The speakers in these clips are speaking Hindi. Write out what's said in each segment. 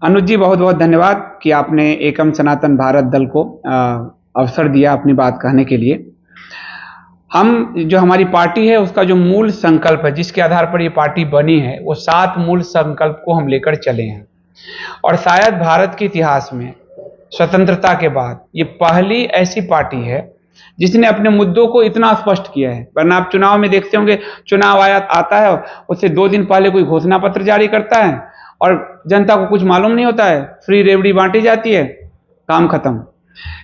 अनुज जी, बहुत बहुत धन्यवाद कि आपने एकम सनातन भारत दल को अवसर दिया अपनी बात कहने के लिए। हम जो हमारी पार्टी है उसका जो मूल संकल्प है, जिसके आधार पर ये पार्टी बनी है, वो 7 मूल संकल्प को हम लेकर चले हैं। और शायद भारत के इतिहास में स्वतंत्रता के बाद ये पहली ऐसी पार्टी है जिसने अपने मुद्दों को इतना स्पष्ट किया है। वरना आप चुनाव में देखते होंगे, चुनाव आता है, उससे 2 दिन पहले कोई घोषणा पत्र जारी करता है और जनता को कुछ मालूम नहीं होता है, फ्री रेवड़ी बांटी जाती है, काम खत्म।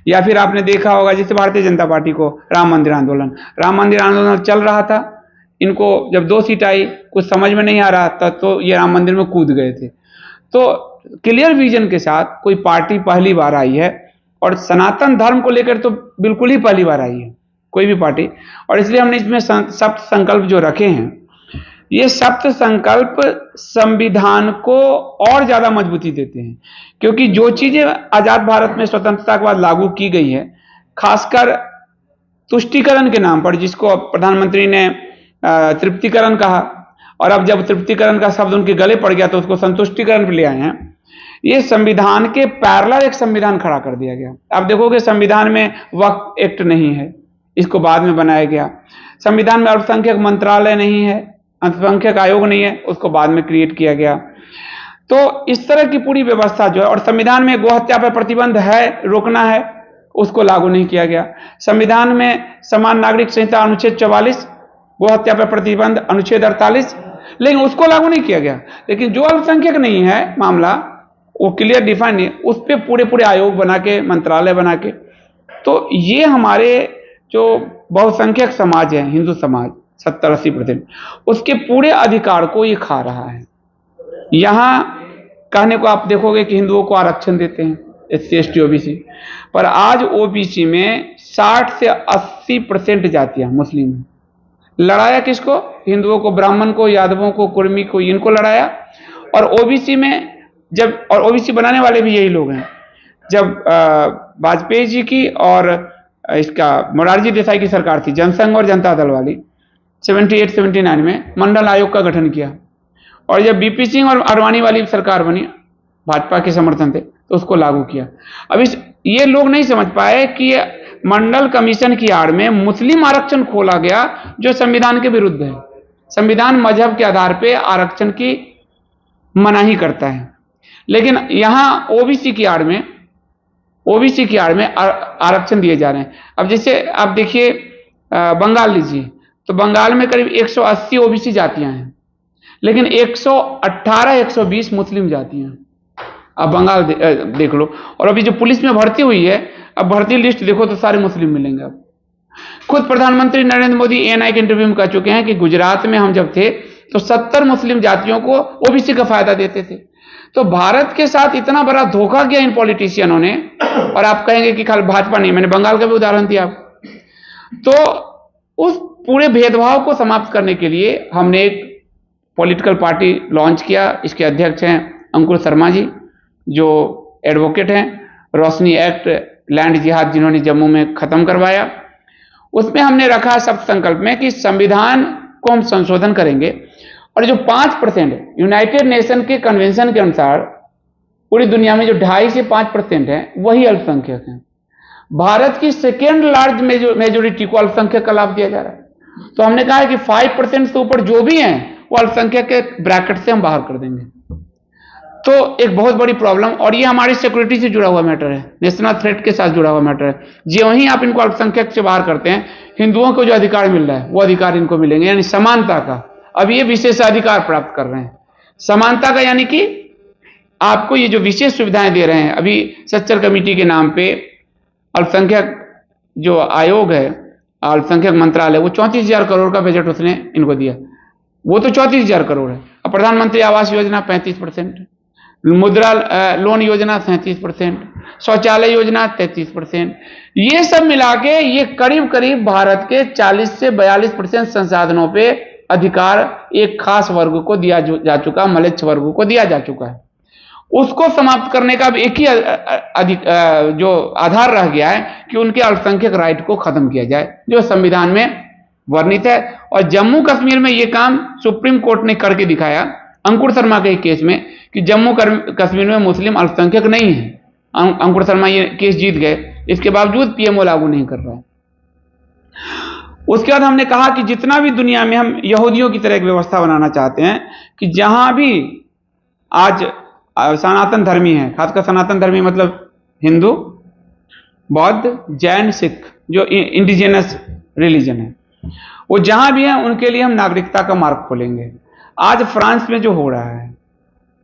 या फिर आपने देखा होगा जैसे भारतीय जनता पार्टी को राम मंदिर आंदोलन चल रहा था, इनको जब 2 सीट आई, कुछ समझ में नहीं आ रहा था, तो ये राम मंदिर में कूद गए थे। तो क्लियर विजन के साथ कोई पार्टी पहली बार आई है, और सनातन धर्म को लेकर तो बिल्कुल ही पहली बार आई है कोई भी पार्टी। और इसलिए हमने इसमें सप्त संकल्प जो रखे हैं, ये सप्त संकल्प संविधान को और ज्यादा मजबूती देते हैं, क्योंकि जो चीजें आजाद भारत में स्वतंत्रता के बाद लागू की गई है, खासकर तुष्टीकरण के नाम पर, जिसको प्रधानमंत्री ने तृप्तिकरण कहा, और अब जब तृप्तिकरण का शब्द उनके गले पड़ गया तो उसको संतुष्टिकरण पर ले आए हैं। ये संविधान के पैरेलल एक संविधान खड़ा कर दिया गया। आप देखोगे संविधान में वक्फ एक्ट नहीं है, इसको बाद में बनाया गया। संविधान में अल्पसंख्यक मंत्रालय नहीं है, अल्पसंख्यक आयोग नहीं है, उसको बाद में क्रिएट किया गया। तो इस तरह की पूरी व्यवस्था जो है, और संविधान में गोहत्या पर प्रतिबंध है, रोकना है, उसको लागू नहीं किया गया। संविधान में समान नागरिक संहिता अनुच्छेद 44, गोहत्या पर प्रतिबंध अनुच्छेद 48, लेकिन उसको लागू नहीं किया गया। लेकिन जो अल्पसंख्यक नहीं है मामला, वो क्लियर डिफाइन नहीं, उस पर पूरे आयोग बना के, मंत्रालय बना के। तो ये हमारे जो बहुसंख्यक समाज है, हिंदू समाज 70-80%, उसके पूरे अधिकार को ये खा रहा है। यहां कहने को आप देखोगे कि हिंदुओं को आरक्षण देते हैं, SC ST OBC, पर आज OBC में 60 से 80% जातियां मुस्लिम हैं। लड़ाया किसको? हिंदुओं को, ब्राह्मण को, यादवों को, कुर्मी को, इनको लड़ाया। और OBC में जब, और OBC बनाने वाले भी यही लोग हैं। जब वाजपेयी जी की और इसका मोरारजी देसाई की सरकार थी, जनसंघ और जनता दल वाली, 78-79 में मंडल आयोग का गठन किया। और जब BP सिंह और अडवाणी वाली सरकार बनी, भाजपा के समर्थन थे, तो उसको लागू किया। अब ये लोग नहीं समझ पाए कि मंडल कमीशन की आड़ में मुस्लिम आरक्षण खोला गया, जो संविधान के विरुद्ध है। संविधान मजहब के आधार पर आरक्षण की मनाही करता है, लेकिन यहां OBC की आड़ में आरक्षण दिए जा रहे हैं। अब जैसे आप देखिए, बंगाल लीजिए, तो बंगाल में करीब 180 OBC जातियां हैं, लेकिन 118-120 मुस्लिम जातियां। अब बंगाल देख लो। और अभी जो पुलिस में भर्ती हुई है, अब भर्ती लिस्ट देखो तो सारे मुस्लिम मिलेंगे। अब खुद प्रधानमंत्री नरेंद्र मोदी ANI के इंटरव्यू में कह चुके हैं कि गुजरात में हम जब थे तो 70 मुस्लिम जातियों को OBC का फायदा देते थे। तो भारत के साथ इतना बड़ा धोखा किया इन पॉलिटिशियनों ने। और आप कहेंगे कि खाली भाजपा नहीं, मैंने बंगाल का भी उदाहरण दिया आपको। तो उस पूरे भेदभाव को समाप्त करने के लिए हमने एक पॉलिटिकल पार्टी लॉन्च किया। इसके अध्यक्ष हैं अंकुर शर्मा जी, जो एडवोकेट हैं। रोशनी एक्ट, लैंड जिहाद जिन्होंने जम्मू में खत्म करवाया, उसमें हमने रखा सब संकल्प में कि संविधान को हम संशोधन करेंगे, और जो 5% यूनाइटेड नेशन के कन्वेंशन के अनुसार पूरी दुनिया में जो 2.5 से 5% है, वही अल्पसंख्यक हैं। भारत की सेकेंड लार्ज मेजोरिटी को अल्पसंख्यक का लाभ दिया जा रहा है। तो हमने कहा है कि 5% से ऊपर जो भी हैं, वो अल्पसंख्यक के ब्रैकेट से हम बाहर कर देंगे। तो एक बहुत बड़ी प्रॉब्लम, और ये हमारी सिक्योरिटी से जुड़ा हुआ मैटर है, नेशनल थ्रेट के साथ जुड़ा हुआ मैटर है। जो ही आप इनको अल्पसंख्यक से बाहर करते हैं, हिंदुओं को जो अधिकार मिल रहा है वो अधिकार इनको मिलेंगे, यानी समानता का। अब ये विशेषाधिकार प्राप्त कर रहे हैं समानता का, यानी कि आपको ये जो विशेष सुविधाएं दे रहे हैं। अभी सच्चर कमेटी के नाम पे अल्पसंख्यक जो आयोग है, अल्पसंख्यक मंत्रालय, वो 34,000 करोड़ का बजट उसने इनको दिया, वो तो 34,000 करोड़ है। अब प्रधानमंत्री आवास योजना 35%, मुद्रा लोन योजना 37%, शौचालय योजना 33%, ये सब मिला के ये करीब करीब भारत के 40 से 42% संसाधनों पे अधिकार एक खास वर्ग को दिया जा चुका, मलेच्छ वर्ग को दिया जा चुका है। उसको समाप्त करने का अब एक ही जो आधार रह गया है कि उनके अल्पसंख्यक राइट को खत्म किया जाए, जो संविधान में वर्णित है। और जम्मू कश्मीर में यह काम सुप्रीम कोर्ट ने करके दिखाया। अंकुर शर्मा के केस में कि जम्मू कश्मीर में मुस्लिम अल्पसंख्यक नहीं है, अंकुर शर्मा ये केस जीत गए, इसके बावजूद पीएमओ लागू नहीं कर रहा है। उसके बाद हमने कहा कि जितना भी दुनिया में हम यहूदियों की तरह एक व्यवस्था बनाना चाहते हैं कि जहां भी आज सनातन धर्मी है, खासकर सनातन धर्मी मतलब हिंदू, बौद्ध, जैन, सिख, जो इंडिजिनस रिलीजन है, वो जहां भी हैं उनके लिए हम नागरिकता का मार्ग खोलेंगे। आज फ्रांस में जो हो रहा है,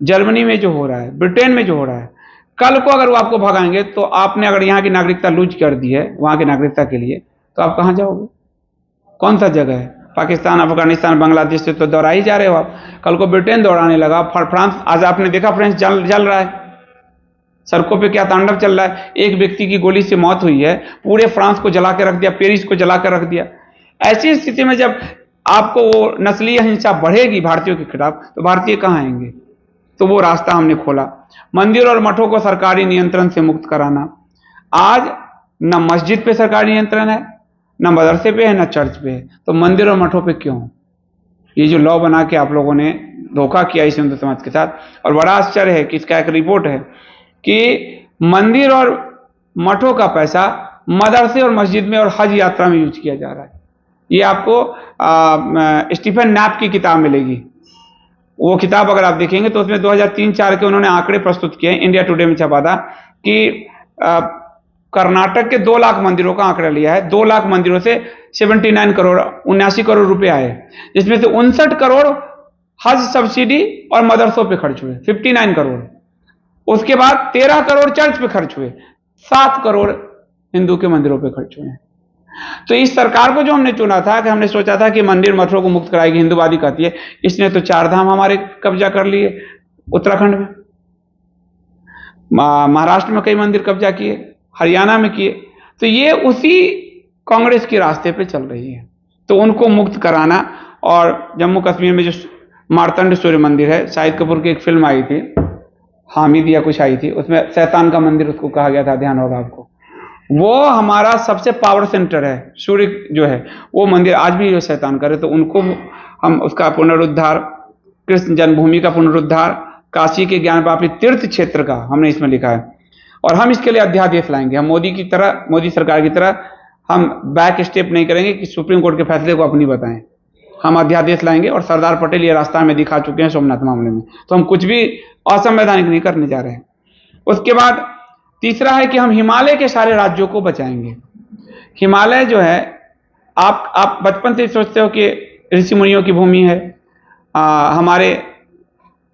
जर्मनी में जो हो रहा है, ब्रिटेन में जो हो रहा है, कल को अगर वो आपको भगाएंगे तो आपने अगर यहाँ की नागरिकता लूज कर दी है वहां की नागरिकता के लिए, तो आप कहां जाओगे? कौन सा जगह है? पाकिस्तान, अफगानिस्तान, बांग्लादेश से तो दौड़ा ही जा रहे हो आप। कल को ब्रिटेन दौड़ाने लगा, फ्रांस, आज आपने देखा फ्रांस जल रहा है, सड़कों पे क्या तांडव चल रहा है। एक व्यक्ति की गोली से मौत हुई है, पूरे फ्रांस को जला के रख दिया, पेरिस को जला कर रख दिया। ऐसी स्थिति में जब आपको वो नस्लीय हिंसा बढ़ेगी भारतीयों के खिलाफ, तो भारतीय कहां आएंगे? तो वो रास्ता हमने खोला। मंदिर और मठों को सरकारी नियंत्रण से मुक्त कराना। आज न मस्जिद पे सरकारी नियंत्रण है, न मदरसे पे है, न चर्च पे है, तो मंदिर और मठों पे क्यों? ये जो लॉ बना के आप लोगों ने धोखा किया इस हिंदू समाज के साथ। और बड़ा आश्चर्य है कि इसका एक रिपोर्ट है कि मंदिर और मठों का पैसा मदरसे और मस्जिद में और हज यात्रा में यूज किया जा रहा है। ये आपको स्टीफन नैप की किताब मिलेगी। वो किताब अगर आप देखेंगे तो उसमें 2003-4 के उन्होंने आंकड़े प्रस्तुत किए, इंडिया टुडे में छपा था कि कर्नाटक के 2 लाख मंदिरों का आंकड़ा लिया है। 2 लाख मंदिरों से 79 करोड़ 79 करोड़ रुपए आए, जिसमें से 59 करोड़ हज सब्सिडी और मदरसों पे खर्च हुए, 59 करोड़। उसके बाद 13 करोड़ चर्च पे खर्च हुए, 7 करोड़ हिंदू के मंदिरों पे खर्च हुए। तो इस सरकार को जो हमने चुना था, कि हमने सोचा था कि मंदिर मठों को मुक्त कराएगी, हिंदूवादी कहती है, इसने तो 4 धाम हमारे कब्जा कर लिए उत्तराखंड में, महाराष्ट्र में कई मंदिर कब्जा किए, हरियाणा में किए। तो ये उसी कांग्रेस के रास्ते पे चल रही है। तो उनको मुक्त कराना। और जम्मू कश्मीर में जो मार्तंड सूर्य मंदिर है, शाहिद कपूर की एक फिल्म आई थी, हामिद या कुछ आई थी, उसमें शैतान का मंदिर उसको कहा गया था, ध्यान होगा आपको। वो हमारा सबसे पावर सेंटर है, सूर्य जो है वो मंदिर आज भी जो शैतान करे, तो उनको हम उसका पुनरुद्धार, कृष्ण जन्मभूमि का पुनरुद्धार, काशी के ज्ञानवापी तीर्थ क्षेत्र का हमने इसमें लिखा है। और हम इसके लिए अध्यादेश लाएंगे। हम मोदी की तरह, मोदी सरकार की तरह हम बैक स्टेप नहीं करेंगे कि सुप्रीम कोर्ट के फैसले को अपनी बताएं। हम अध्यादेश लाएंगे और सरदार पटेल ये रास्ता हमें दिखा चुके हैं सोमनाथ मामले में, तो हम कुछ भी असंवैधानिक नहीं करने जा रहे हैं। उसके बाद तीसरा है कि हम हिमालय के सारे राज्यों को बचाएंगे। हिमालय जो है, आप बचपन से सोचते हो कि ऋषि मुनियों की भूमि है, हमारे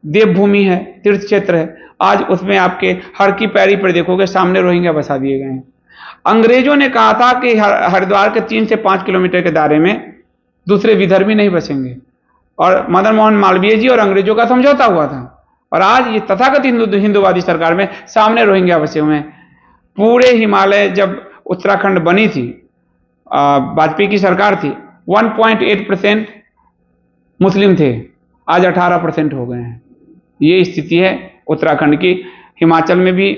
देवभूमि है, तीर्थ क्षेत्र है। आज उसमें आपके हर की पैरी पर देखोगे सामने रोहिंग्या बसा दिए गए हैं। अंग्रेजों ने कहा था कि हरिद्वार के 3 से 5 किलोमीटर के दायरे में दूसरे विधर्मी नहीं बसेंगे, और मदन मोहन मालवीय जी और अंग्रेजों का समझौता हुआ था। और आज ये तथाकथित हिंदूवादी सरकार में सामने रोहिंग्या बसे हुए हैं। पूरे हिमालय, जब उत्तराखंड बनी थी, वाजपेयी की सरकार थी, 1.8% मुस्लिम थे, आज 18% हो गए हैं। ये स्थिति है उत्तराखंड की। हिमाचल में भी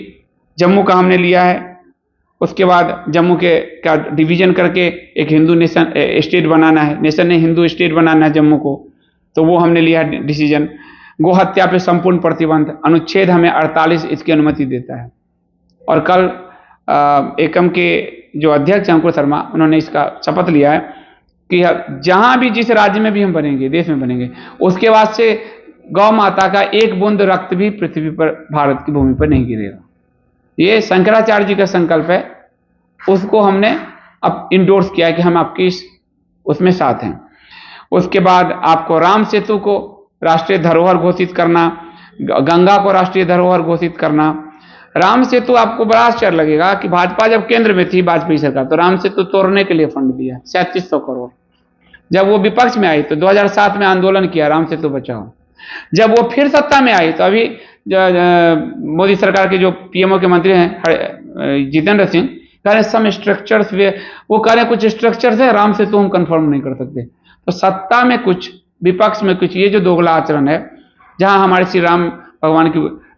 जम्मू का हमने लिया है। उसके बाद जम्मू के का डिवीजन करके एक हिंदू नेशन स्टेट बनाना है, नेशन ने हिंदू स्टेट बनाना है जम्मू को, तो वो हमने लिया है डिसीजन। गो हत्या पे संपूर्ण प्रतिबंध, अनुच्छेद हमें 48 इसकी अनुमति देता है। और कल एकम के जो अध्यक्ष अंकुर शर्मा, उन्होंने इसका शपथ लिया है कि जहां भी, जिस राज्य में भी हम बनेंगे, देश में बनेंगे, उसके बाद से गौ माता का एक बूंद रक्त भी पृथ्वी पर, भारत की भूमि पर नहीं गिरेगा। ये शंकराचार्य जी का संकल्प है, उसको हमने अब इंडोर्स किया है कि हम आपकी उसमें साथ हैं। उसके बाद आपको राम सेतु को राष्ट्रीय धरोहर घोषित करना, गंगा को राष्ट्रीय धरोहर घोषित करना। राम सेतु आपको बड़ा आश्चर्य लगेगा कि भाजपा जब केंद्र में थी, वाजपेयी सरकार, तो राम सेतु तोड़ने के लिए फंड दिया 3700 करोड़। जब वो विपक्ष में आई तो 2007 में आंदोलन किया, राम सेतु बचाओ। जब वो फिर सत्ता में आई तो अभी मोदी सरकार के जो पीएमओ के मंत्री हैं जितेंद्र सिंह, कह रहे सम स्ट्रक्चर्स, वो कह रहे कुछ स्ट्रक्चर्स है, राम सेतु हम कंफर्म नहीं कर सकते। तो सत्ता में कुछ, विपक्ष में कुछ, ये जो दोगला आचरण है, जहां हमारे श्री राम भगवान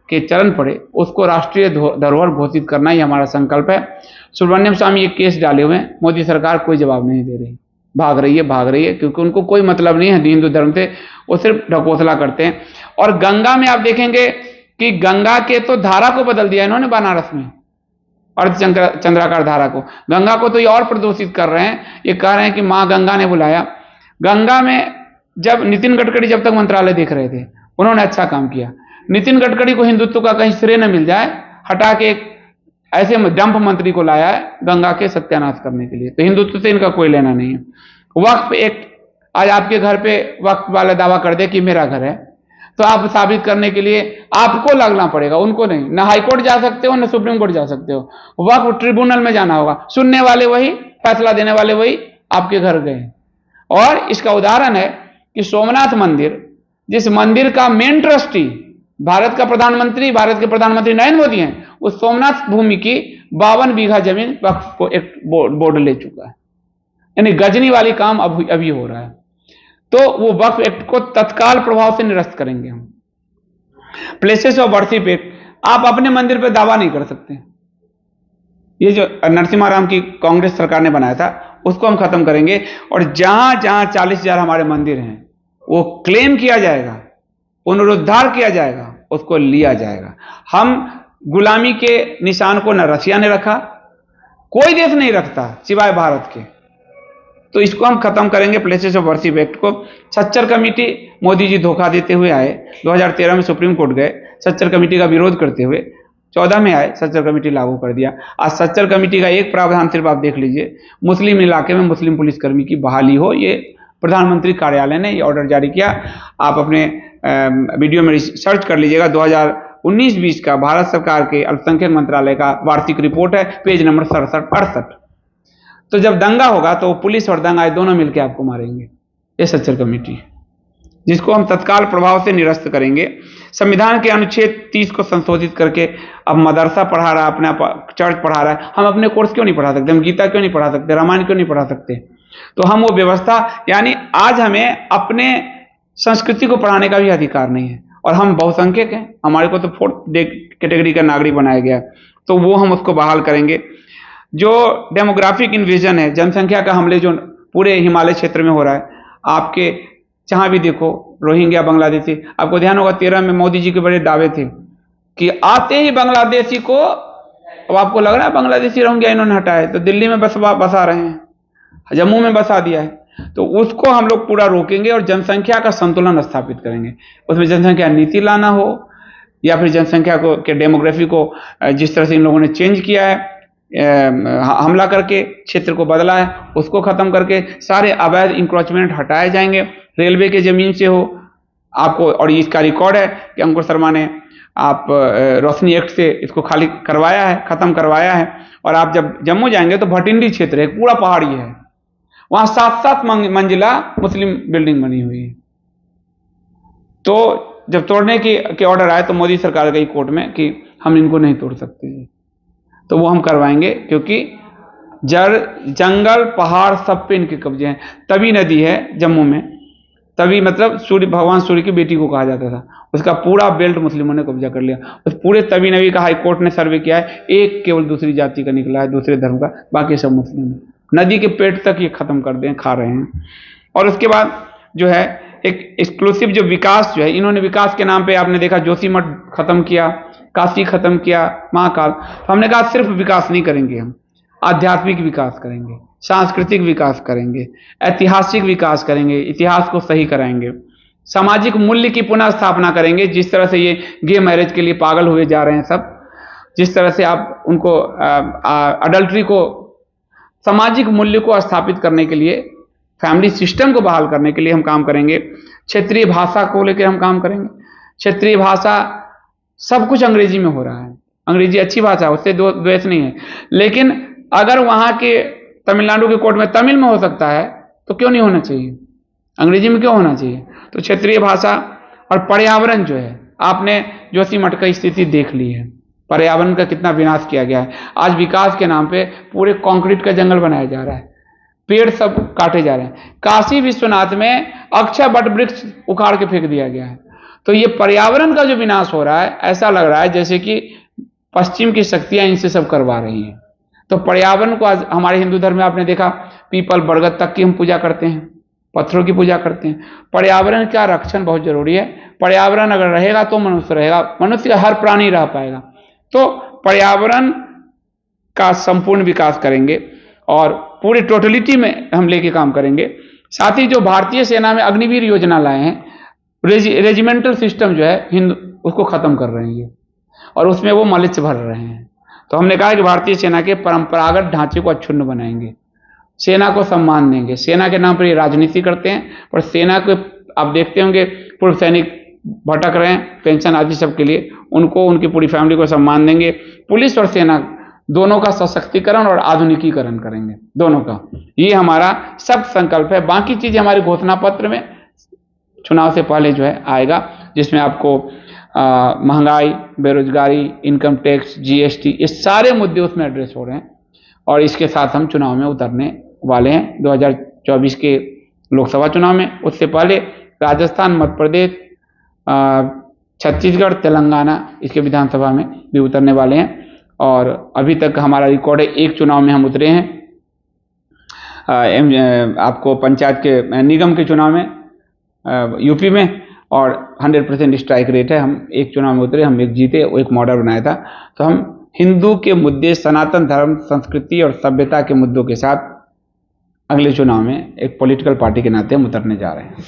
के चरण पड़े, उसको राष्ट्रीय धरोहर घोषित करना ही हमारा संकल्प है। सुब्रमण्यम स्वामी एक केस डाले हुए हैं, मोदी सरकार कोई जवाब नहीं दे रही। भाग रही है, क्योंकि उनको कोई मतलब नहीं है हिंदू धर्म से, वो सिर्फ ढकोसला करते हैं। और गंगा में आप देखेंगे कि गंगा के तो धारा को बदल दिया इन्होंने बनारस में, अर्धचंद्राकार धारा को, गंगा को तो ये और प्रदूषित कर रहे हैं। ये कह रहे हैं कि मां गंगा ने बुलाया। गंगा में जब नितिन गडकरी जब तक मंत्रालय देख रहे थे, उन्होंने अच्छा काम किया। नितिन गडकरी को हिंदुत्व का कहीं श्रेय न मिल जाए, हटा के एक ऐसे डंप मंत्री को लाया है गंगा के सत्यानाश करने के लिए। तो हिंदुत्व से इनका कोई लेना नहीं है। वक्फ एक्ट, आज आपके घर पे वक्फ वाला दावा कर दे कि मेरा घर है, तो आप साबित करने के लिए आपको लगना पड़ेगा, उनको नहीं। ना हाई कोर्ट जा सकते हो, ना सुप्रीम कोर्ट जा सकते हो, वक्फ ट्रिब्यूनल में जाना होगा। सुनने वाले वही, फैसला देने वाले वही, आपके घर गए। और इसका उदाहरण है कि सोमनाथ मंदिर, जिस मंदिर का मेन ट्रस्टी भारत के प्रधानमंत्री नरेंद्र मोदी हैं, उस सोमनाथ भूमि की 52 बीघा जमीन वक्फ को एक बोर्ड ले चुका है। यानी गजनी वाली काम अभी हो रहा है। तो वो वक्फ एक्ट को तत्काल प्रभाव से निरस्त करेंगे हम। प्लेसेस ऑफ वर्शिप एक्ट, आप अपने मंदिर पर दावा नहीं कर सकते। ये जो नरसिम्हा राम की कांग्रेस सरकार ने बनाया था, उसको हम खत्म करेंगे। और जहां जहां 40,000 हमारे मंदिर हैं, वो क्लेम किया जाएगा, पुनरुद्धार किया जाएगा, उसको लिया जाएगा। हम गुलामी के निशान को न रसिया ने रखा, कोई देश नहीं रखता सिवाय भारत के। तो इसको हम खत्म करेंगे, प्लेसेस ऑफ वर्शिप एक्ट को। सच्चर कमेटी, मोदी जी धोखा देते हुए आए, 2013 में सुप्रीम कोर्ट गए, सच्चर कमेटी का विरोध करते हुए 14 में आए, सच्चर कमेटी लागू कर दिया। आज सच्चर कमेटी का एक प्रावधान सिर्फ आप देख लीजिए, मुस्लिम इलाके में मुस्लिम पुलिसकर्मी की बहाली हो, ये प्रधानमंत्री कार्यालय ने ये ऑर्डर जारी किया। आप अपने वीडियो में सर्च कर लीजिएगा, 2019-20 का भारत सरकार के अल्पसंख्यक मंत्रालय का वार्षिक रिपोर्ट है, पेज नंबर 67-68। तो जब दंगा होगा तो पुलिस और दंगा दोनों मिलकर आपको मारेंगे। ये सच्चर कमेटी, जिसको हम तत्काल प्रभाव से निरस्त करेंगे। संविधान के अनुच्छेद 30 को संशोधित करके अब मदरसा पढ़ा रहा है, अपना चर्च पढ़ा रहा है, हम अपने कोर्स क्यों नहीं पढ़ा सकते? हम गीता क्यों नहीं पढ़ा सकते? रामायण क्यों नहीं पढ़ा सकते? तो हम वो व्यवस्था, यानी आज हमें अपने संस्कृति को पढ़ाने का भी अधिकार नहीं है। और हम बहुसंख्यक हैं, हमारे को तो 4th कैटेगरी का नागरिक बनाया गया, तो वो हम उसको बहाल करेंगे। जो डेमोग्राफिक इन्वेजन है, जनसंख्या का हमले जो पूरे हिमालय क्षेत्र में हो रहा है, आपके जहां भी देखो रोहिंग्या बांग्लादेशी, आपको ध्यान होगा 13 में मोदी जी के बड़े दावे थे कि आते ही बांग्लादेशी को, अब आपको लग रहा है बांग्लादेशी रोहिंग्या इन्होंने हटाए, तो दिल्ली में बसा रहे हैं, जम्मू में बसा दिया है। तो उसको हम लोग पूरा रोकेंगे और जनसंख्या का संतुलन स्थापित करेंगे। उसमें जनसंख्या नीति लाना हो, या फिर जनसंख्या को के डेमोग्राफी को जिस तरह से इन लोगों ने चेंज किया है, हमला करके क्षेत्र को बदला है, उसको खत्म करके सारे अवैध इंक्रोचमेंट हटाए जाएंगे। रेलवे के जमीन से हो आपको, और इसका रिकॉर्ड है कि अंकुर शर्मा ने आप रोशनी एक्ट से इसको खाली करवाया है, खत्म करवाया है। और आप जब जम्मू जाएंगे तो भटिंडी क्षेत्र है, पूरा पहाड़ी है, वहां 7-7 मंजिला मुस्लिम बिल्डिंग बनी हुई है। तो जब तोड़ने के ऑर्डर आए तो मोदी सरकार गई कोर्ट में कि हम इनको नहीं तोड़ सकते, तो वो हम करवाएंगे, क्योंकि जंगल पहाड़ सब पे इनके कब्जे हैं। तभी नदी है जम्मू में, तभी मतलब भगवान सूर्य की बेटी को कहा जाता था, उसका पूरा बेल्ट मुस्लिमों ने कब्जा कर लिया। उस पूरे तवी नदी का हाई कोर्ट ने सर्वे किया है, एक केवल दूसरी जाति का निकला है, दूसरे धर्म का, बाकी सब मुस्लिम है। नदी के पेट तक ये खत्म कर दें, खा रहे हैं। और उसके बाद जो है एक एक्सक्लूसिव जो विकास जो है, इन्होंने विकास के नाम पे आपने देखा जोशीमठ खत्म किया, काशी खत्म किया, महाकाल। तो हमने कहा सिर्फ विकास नहीं करेंगे, हम आध्यात्मिक विकास करेंगे, सांस्कृतिक विकास करेंगे, ऐतिहासिक विकास करेंगे, इतिहास को सही कराएंगे, सामाजिक मूल्य की पुनः स्थापना करेंगे। जिस तरह से ये गे मैरिज के लिए पागल हुए जा रहे हैं सब, जिस तरह से आप उनको अडल्ट्री को, सामाजिक मूल्य को स्थापित करने के लिए, फैमिली सिस्टम को बहाल करने के लिए हम काम करेंगे। क्षेत्रीय भाषा को लेकर हम काम करेंगे। क्षेत्रीय भाषा, सब कुछ अंग्रेजी में हो रहा है, अंग्रेजी अच्छी भाषा, उससे द्वेष नहीं है, लेकिन अगर वहां के तमिलनाडु के कोर्ट में तमिल में हो सकता है तो क्यों नहीं होना चाहिए, अंग्रेजी में क्यों होना चाहिए? तो क्षेत्रीय भाषा और पर्यावरण जो है, आपने जोशीमठ की स्थिति देख ली है, पर्यावरण का कितना विनाश किया गया है। आज विकास के नाम पे पूरे कंक्रीट का जंगल बनाया जा रहा है, पेड़ सब काटे जा रहे हैं। काशी विश्वनाथ में अक्षय वट वृक्ष उखाड़ के फेंक दिया गया है। तो ये पर्यावरण का जो विनाश हो रहा है, ऐसा लग रहा है जैसे कि पश्चिम की शक्तियां इनसे सब करवा रही हैं। तो पर्यावरण को आज हमारे हिंदू धर्म में आपने देखा पीपल बरगद तक की हम पूजा करते हैं, पत्थरों की पूजा करते हैं। पर्यावरण का रक्षण बहुत जरूरी है। पर्यावरण अगर रहेगा तो मनुष्य रहेगा, मनुष्य का हर प्राणी रह पाएगा। तो पर्यावरण का संपूर्ण विकास करेंगे और पूरी टोटलिटी में हम लेके काम करेंगे। साथ ही जो भारतीय सेना में अग्निवीर योजना लाए हैं, रेजिमेंटल सिस्टम जो है हिंदू, उसको खत्म कर रहे हैं ये, और उसमें वो मलिच्छ भर रहे हैं। तो हमने कहा कि भारतीय सेना के परंपरागत ढांचे को अक्षुण्ण बनाएंगे, सेना को सम्मान देंगे। सेना के नाम पर ये राजनीति करते हैं, पर सेना को आप देखते होंगे पूर्व सैनिक भटक रहे हैं पेंशन आदि सब के लिए, उनको, उनकी पूरी फैमिली को सम्मान देंगे। पुलिस और सेना दोनों का सशक्तिकरण और आधुनिकीकरण करेंगे, दोनों का। ये हमारा सब संकल्प है। बाकी चीजें हमारे घोषणा पत्र में चुनाव से पहले जो है आएगा, जिसमें आपको महंगाई, बेरोजगारी, इनकम टैक्स, जीएसटी, ये सारे मुद्दे उसमें एड्रेस हो रहे हैं। और इसके साथ हम चुनाव में उतरने वाले हैं 2024 के लोकसभा चुनाव में। उससे पहले राजस्थान, मध्य प्रदेश, छत्तीसगढ़, तेलंगाना, इसके विधानसभा में भी उतरने वाले हैं। और अभी तक हमारा रिकॉर्ड है, एक चुनाव में हम उतरे हैं, आपको पंचायत के, निगम के चुनाव में यूपी में, और 100% स्ट्राइक रेट है। हम एक चुनाव में उतरे, हम एक जीते, वो एक मॉडल बनाया था। तो हम हिंदू के मुद्दे, सनातन धर्म, संस्कृति और सभ्यता के मुद्दों के साथ अगले चुनाव में एक पॉलिटिकल पार्टी के नाते हम उतरने जा रहे हैं।